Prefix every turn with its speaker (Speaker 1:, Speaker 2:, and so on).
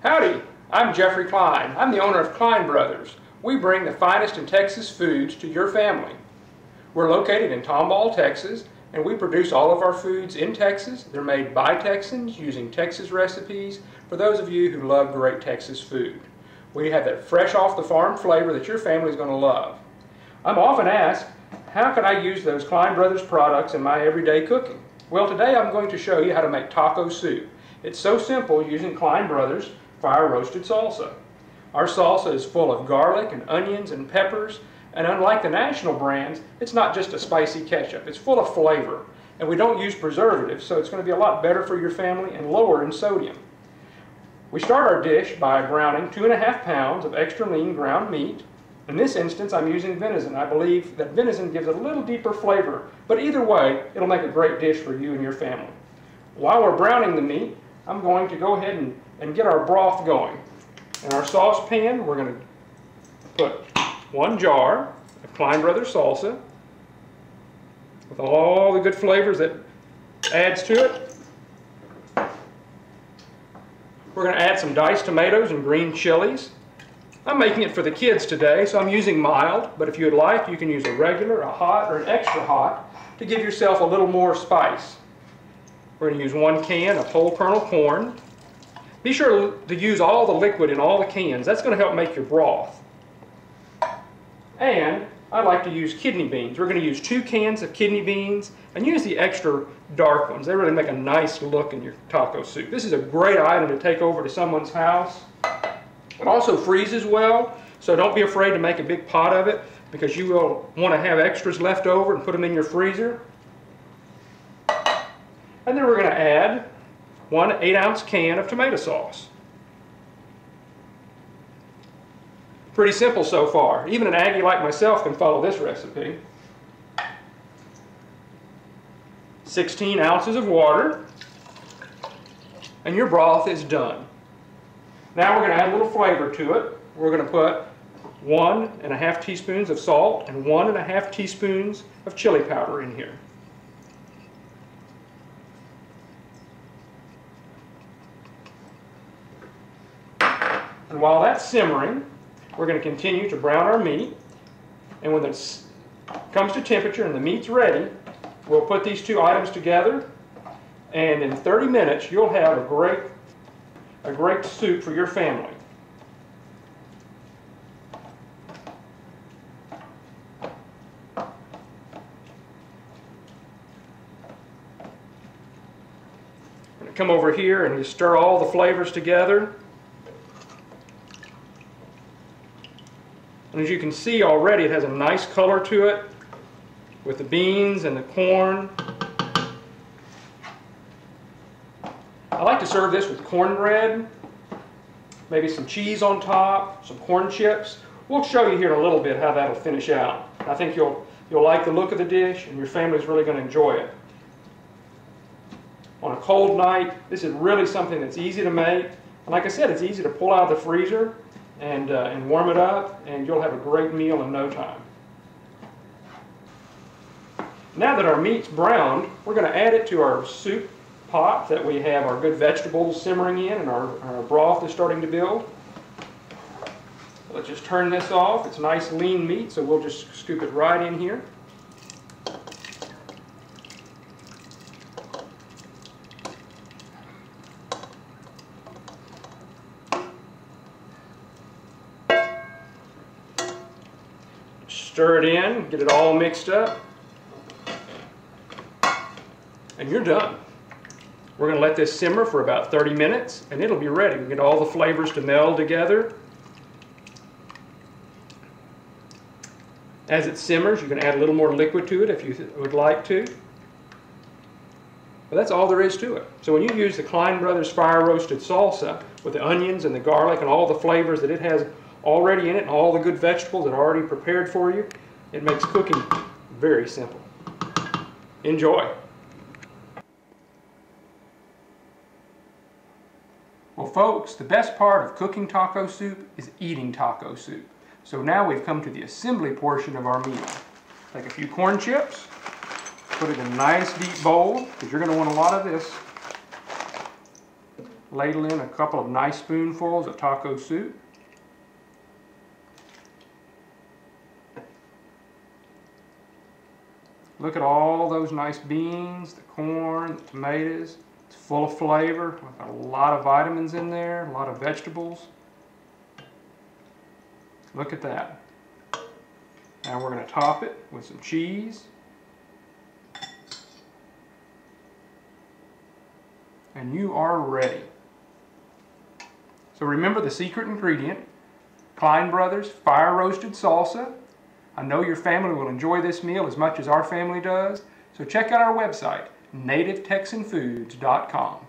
Speaker 1: Howdy, I'm Jeffrey Klein. I'm the owner of Klein Brothers. We bring the finest in Texas foods to your family. We're located in Tomball, Texas, and we produce all of our foods in Texas. They're made by Texans using Texas recipes for those of you who love great Texas food. We have that fresh off the farm flavor that your family is going to love. I'm often asked, how can I use those Klein Brothers products in my everyday cooking? Well, today I'm going to show you how to make taco soup. It's so simple using Klein Brothers fire roasted salsa. Our salsa is full of garlic and onions and peppers, and unlike the national brands, it's not just a spicy ketchup. It's full of flavor, and we don't use preservatives, so it's going to be a lot better for your family and lower in sodium. We start our dish by browning 2.5 pounds of extra lean ground meat. In this instance, I'm using venison. I believe that venison gives a little deeper flavor, but either way, it'll make a great dish for you and your family. While we're browning the meat, I'm going to go ahead and get our broth going. In our saucepan, we're going to put 1 jar of Klein Brothers salsa with all the good flavors that adds to it. We're going to add some diced tomatoes and green chilies. I'm making it for the kids today, so I'm using mild, but if you would like, you can use a regular, a hot, or an extra hot to give yourself a little more spice. We're going to use 1 can of whole kernel corn. Be sure to use all the liquid in all the cans. That's going to help make your broth. And I like to use kidney beans. We're going to use 2 cans of kidney beans and use the extra dark ones. They really make a nice look in your taco soup. This is a great item to take over to someone's house. It also freezes well, so don't be afraid to make a big pot of it because you will want to have extras left over and put them in your freezer. And then we're going to add 1 8-ounce can of tomato sauce. Pretty simple so far. Even an Aggie like myself can follow this recipe. 16 ounces of water, and your broth is done. Now we're going to add a little flavor to it. We're going to put 1.5 teaspoons of salt and 1.5 teaspoons of chili powder in here. And while that's simmering, we're going to continue to brown our meat. And when it comes to temperature and the meat's ready, we'll put these 2 items together. And in 30 minutes, you'll have a great soup for your family. I'm going to come over here and just stir all the flavors together. And as you can see already, it has a nice color to it with the beans and the corn. I like to serve this with cornbread, maybe some cheese on top, some corn chips. We'll show you here in a little bit how that'll finish out. I think you'll like the look of the dish, and your family's really going to enjoy it. On a cold night, this is really something that's easy to make. And like I said, it's easy to pull out of the freezer and warm it up, and you'll have a great meal in no time. Now that our meat's browned, we're going to add it to our soup pot that we have our good vegetables simmering in and our broth is starting to build. Let's just turn this off. It's nice lean meat, so we'll just scoop it right in here. Stir it in, get it all mixed up, and you're done. We're going to let this simmer for about 30 minutes, and it'll be ready. We get all the flavors to meld together. As it simmers, you can add a little more liquid to it if you would like to. But that's all there is to it. So when you use the Klein Brothers fire roasted salsa with the onions and the garlic and all the flavors that it has already in it and all the good vegetables that are already prepared for you, it makes cooking very simple. Enjoy. Well folks, the best part of cooking taco soup is eating taco soup. So now we've come to the assembly portion of our meal. Take a few corn chips, put it in a nice deep bowl, because you're going to want a lot of this. Ladle in a couple of nice spoonfuls of taco soup. Look at all those nice beans, the corn, the tomatoes. It's full of flavor with a lot of vitamins in there, a lot of vegetables. Look at that. Now we're going to top it with some cheese. And you are ready. So remember the secret ingredient, Klein Brothers Fire Roasted Salsa. I know your family will enjoy this meal as much as our family does, so check out our website, nativetexanfoods.com.